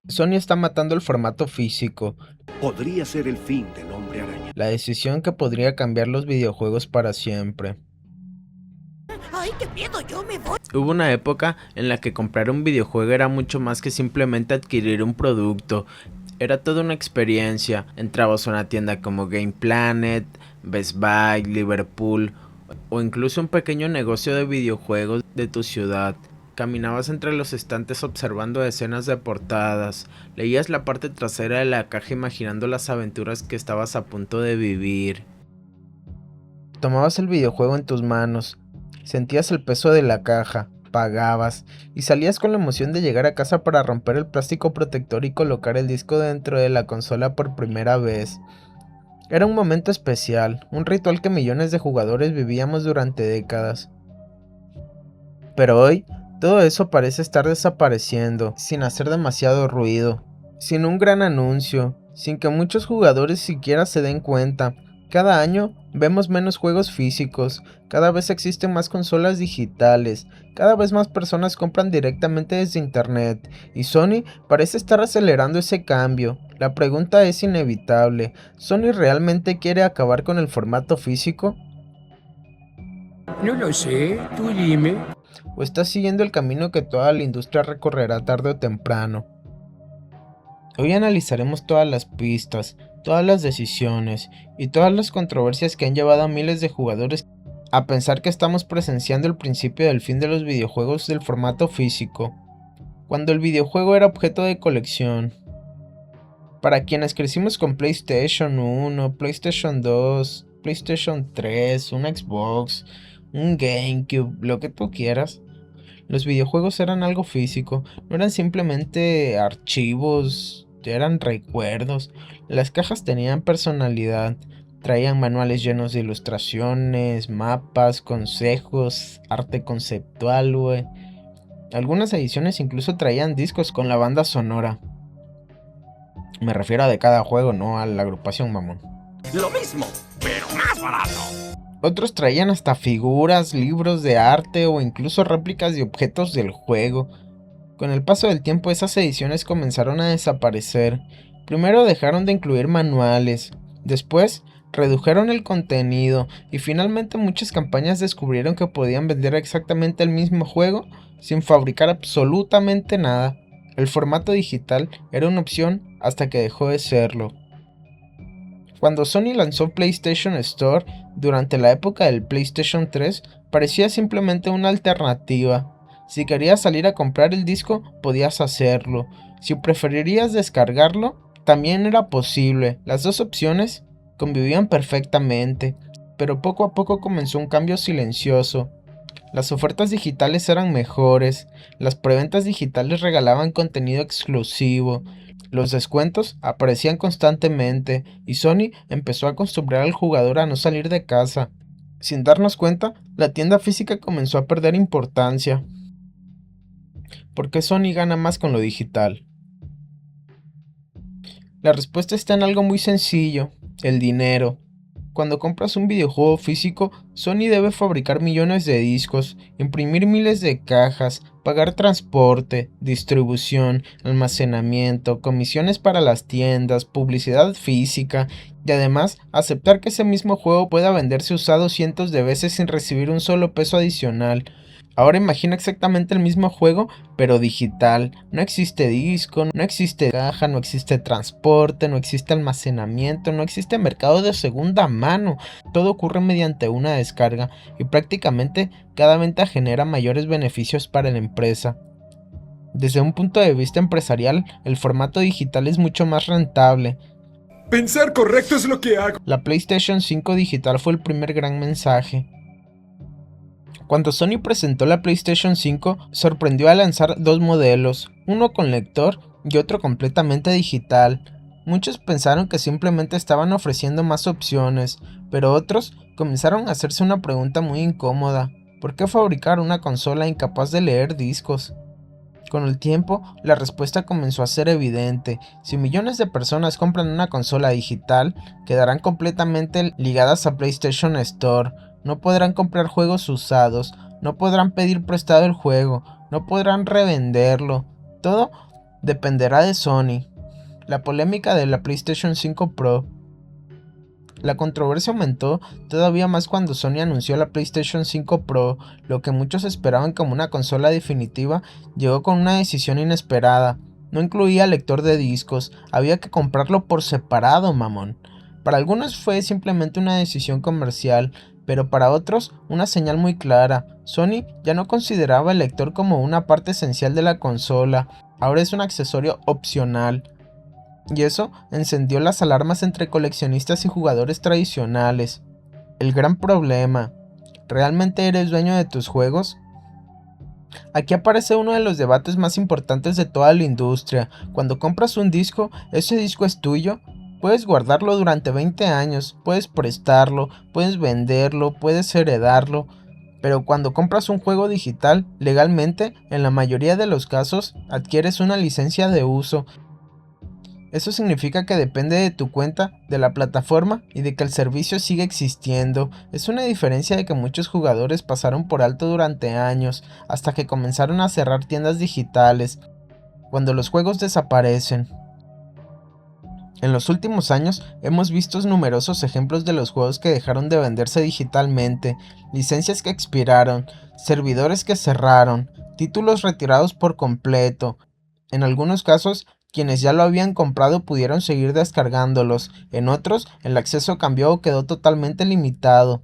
Sony está matando el formato físico, Podría ser el fin del Hombre Araña. la decisión que podría cambiar los videojuegos para siempre. ¡Ay, qué miedo! ¡Yo me voy! Hubo una época en la que comprar un videojuego era mucho más que simplemente adquirir un producto. Era toda una experiencia. Entrabas a una tienda como Game Planet, Best Buy, Liverpool o incluso un pequeño negocio de videojuegos de tu ciudad. Caminabas entre los estantes observando decenas de portadas, leías la parte trasera de la caja imaginando las aventuras que estabas a punto de vivir. Tomabas el videojuego en tus manos, sentías el peso de la caja, pagabas y salías con la emoción de llegar a casa para romper el plástico protector y colocar el disco dentro de la consola por primera vez. Era un momento especial, un ritual que millones de jugadores vivíamos durante décadas. Pero hoy, todo eso parece estar desapareciendo, sin hacer demasiado ruido, sin un gran anuncio, sin que muchos jugadores siquiera se den cuenta. Cada año vemos menos juegos físicos, cada vez existen más consolas digitales, cada vez más personas compran directamente desde internet, y Sony parece estar acelerando ese cambio. La pregunta es inevitable, ¿Sony realmente quiere acabar con el formato físico? No lo sé, tú dime. ¿O está siguiendo el camino que toda la industria recorrerá tarde o temprano? Hoy analizaremos todas las pistas, todas las decisiones y todas las controversias que han llevado a miles de jugadores a pensar que estamos presenciando el principio del fin de los videojuegos del formato físico, cuando el videojuego era objeto de colección. Para quienes crecimos con PlayStation 1, PlayStation 2, PlayStation 3, un Xbox, un GameCube, lo que tú quieras, los videojuegos eran algo físico, no eran simplemente archivos, eran recuerdos. Las cajas tenían personalidad, traían manuales llenos de ilustraciones, mapas, consejos, arte conceptual, güey. Algunas ediciones incluso traían discos con la banda sonora. Me refiero a de cada juego, no a la agrupación, mamón. Lo mismo, pero más barato. Otros traían hasta figuras, libros de arte o incluso réplicas de objetos del juego. Con el paso del tiempo esas ediciones comenzaron a desaparecer. Primero dejaron de incluir manuales, después redujeron el contenido y finalmente muchas campañas descubrieron que podían vender exactamente el mismo juego sin fabricar absolutamente nada. El formato digital era una opción hasta que dejó de serlo. Cuando Sony lanzó PlayStation Store durante la época del PlayStation 3, parecía simplemente una alternativa. Si querías salir a comprar el disco, podías hacerlo. Si preferirías descargarlo, también era posible. Las dos opciones convivían perfectamente, pero poco a poco comenzó un cambio silencioso. Las ofertas digitales eran mejores, las preventas digitales regalaban contenido exclusivo, los descuentos aparecían constantemente y Sony empezó a acostumbrar al jugador a no salir de casa. Sin darnos cuenta, la tienda física comenzó a perder importancia. ¿Por qué Sony gana más con lo digital? La respuesta está en algo muy sencillo: el dinero. Cuando compras un videojuego físico, Sony debe fabricar millones de discos, imprimir miles de cajas, pagar transporte, distribución, almacenamiento, comisiones para las tiendas, publicidad física y además aceptar que ese mismo juego pueda venderse usado cientos de veces sin recibir un solo peso adicional. Ahora imagina exactamente el mismo juego, pero digital. No existe disco, no existe caja, no existe transporte, no existe almacenamiento, no existe mercado de segunda mano. Todo ocurre mediante una descarga y prácticamente cada venta genera mayores beneficios para la empresa. Desde un punto de vista empresarial, el formato digital es mucho más rentable. Pensar correcto es lo que hago. La PlayStation 5 digital fue el primer gran mensaje. Cuando Sony presentó la PlayStation 5, sorprendió al lanzar dos modelos, uno con lector y otro completamente digital. Muchos pensaron que simplemente estaban ofreciendo más opciones, pero otros comenzaron a hacerse una pregunta muy incómoda: ¿por qué fabricar una consola incapaz de leer discos? Con el tiempo, la respuesta comenzó a ser evidente. Si millones de personas compran una consola digital, quedarán completamente ligadas a PlayStation Store. No podrán comprar juegos usados, no podrán pedir prestado el juego, no podrán revenderlo. Todo Dependerá de Sony. La polémica de la PlayStation 5 Pro. La controversia aumentó todavía más cuando Sony anunció la PlayStation 5 Pro. Lo que muchos esperaban como una consola definitiva llegó con una decisión inesperada. No incluía lector de discos, había que comprarlo por separado, mamón. Para algunos fue simplemente una decisión comercial, pero para otros una señal muy clara. Sony ya no consideraba el lector como una parte esencial de la consola, ahora es un accesorio opcional. Y eso encendió las alarmas entre coleccionistas y jugadores tradicionales. El gran problema: ¿realmente eres dueño de tus juegos? Aquí aparece uno de los debates más importantes de toda la industria. Cuando compras un disco, ¿ese disco es tuyo? Puedes guardarlo durante 20 años, puedes prestarlo, puedes venderlo, puedes heredarlo. Pero cuando compras un juego digital, legalmente, en la mayoría de los casos, adquieres una licencia de uso. Eso significa que depende de tu cuenta, de la plataforma y de que el servicio sigue existiendo. Es una diferencia de que muchos jugadores pasaron por alto durante años, hasta que comenzaron a cerrar tiendas digitales, cuando los juegos desaparecen. En los últimos años hemos visto numerosos ejemplos de los juegos que dejaron de venderse digitalmente, licencias que expiraron, servidores que cerraron, títulos retirados por completo. En algunos casos, quienes ya lo habían comprado pudieron seguir descargándolos, en otros el acceso cambió o quedó totalmente limitado.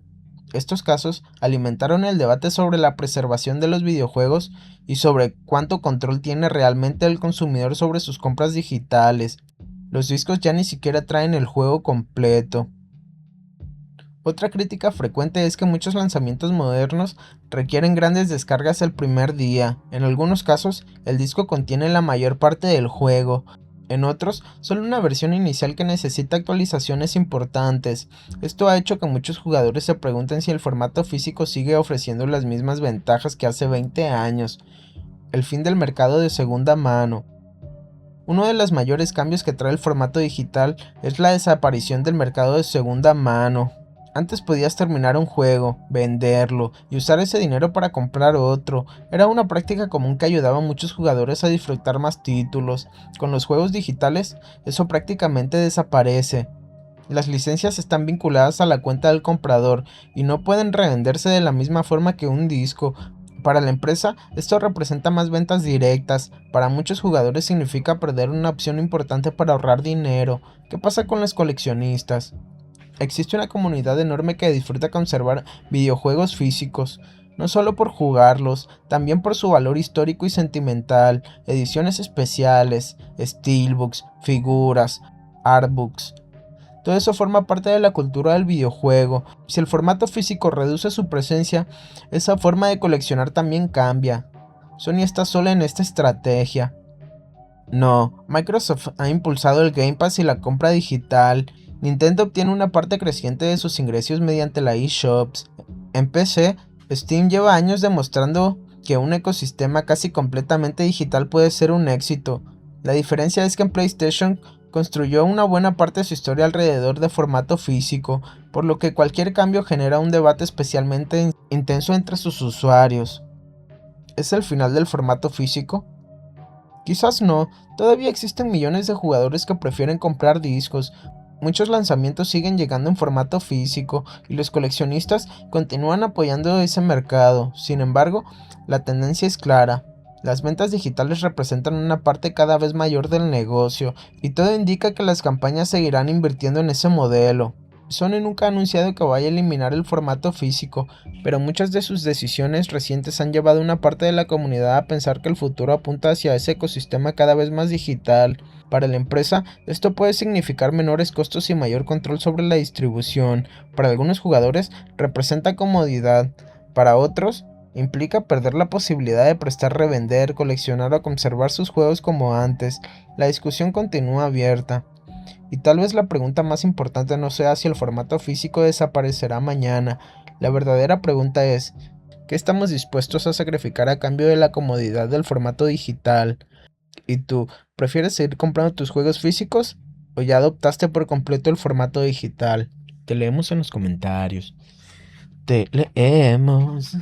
Estos casos alimentaron el debate sobre la preservación de los videojuegos y sobre cuánto control tiene realmente el consumidor sobre sus compras digitales. Los discos ya ni siquiera traen el juego completo. Otra crítica frecuente es que muchos lanzamientos modernos requieren grandes descargas el primer día. En algunos casos, el disco contiene la mayor parte del juego. En otros, solo una versión inicial que necesita actualizaciones importantes. Esto ha hecho que muchos jugadores se pregunten si el formato físico sigue ofreciendo las mismas ventajas que hace 20 años. El fin del mercado de segunda mano. Uno de los mayores cambios que trae el formato digital es la desaparición del mercado de segunda mano. Antes podías terminar un juego, venderlo y usar ese dinero para comprar otro. Era una práctica común que ayudaba a muchos jugadores a disfrutar más títulos. Con los juegos digitales, eso prácticamente desaparece. Las licencias están vinculadas a la cuenta del comprador y no pueden revenderse de la misma forma que un disco. Para la empresa, esto representa más ventas directas. Para muchos jugadores significa perder una opción importante para ahorrar dinero. ¿Qué pasa con los coleccionistas? Existe una comunidad enorme que disfruta conservar videojuegos físicos, no solo por jugarlos, también por su valor histórico y sentimental, ediciones especiales, steelbooks, figuras, artbooks. Todo eso forma parte de la cultura del videojuego. Si el formato físico reduce su presencia, esa forma de coleccionar también cambia. Sony está sola en esta estrategia. No, Microsoft ha impulsado el Game Pass y la compra digital. Nintendo obtiene una parte creciente de sus ingresos mediante la eShops. En PC, Steam lleva años demostrando que un ecosistema casi completamente digital puede ser un éxito. La diferencia es que en PlayStation construyó una buena parte de su historia alrededor de formato físico, por lo que cualquier cambio genera un debate especialmente intenso entre sus usuarios. ¿Es el final del formato físico? Quizás no, todavía existen millones de jugadores que prefieren comprar discos. Muchos lanzamientos siguen llegando en formato físico y los coleccionistas continúan apoyando ese mercado. Sin embargo, la tendencia es clara. Las ventas digitales representan una parte cada vez mayor del negocio y todo indica que las campañas seguirán invirtiendo en ese modelo. Sony nunca ha anunciado que vaya a eliminar el formato físico, pero muchas de sus decisiones recientes han llevado a una parte de la comunidad a pensar que el futuro apunta hacia ese ecosistema cada vez más digital. Para la empresa, esto puede significar menores costos y mayor control sobre la distribución. Para algunos jugadores, representa comodidad. Para otros, implica perder la posibilidad de prestar, revender, coleccionar o conservar sus juegos como antes. La discusión continúa abierta. Y tal vez la pregunta más importante no sea si el formato físico desaparecerá mañana. La verdadera pregunta es, ¿qué estamos dispuestos a sacrificar a cambio de la comodidad del formato digital? ¿Y tú, prefieres seguir comprando tus juegos físicos o ya adoptaste por completo el formato digital? Te leemos en los comentarios. Te leemos.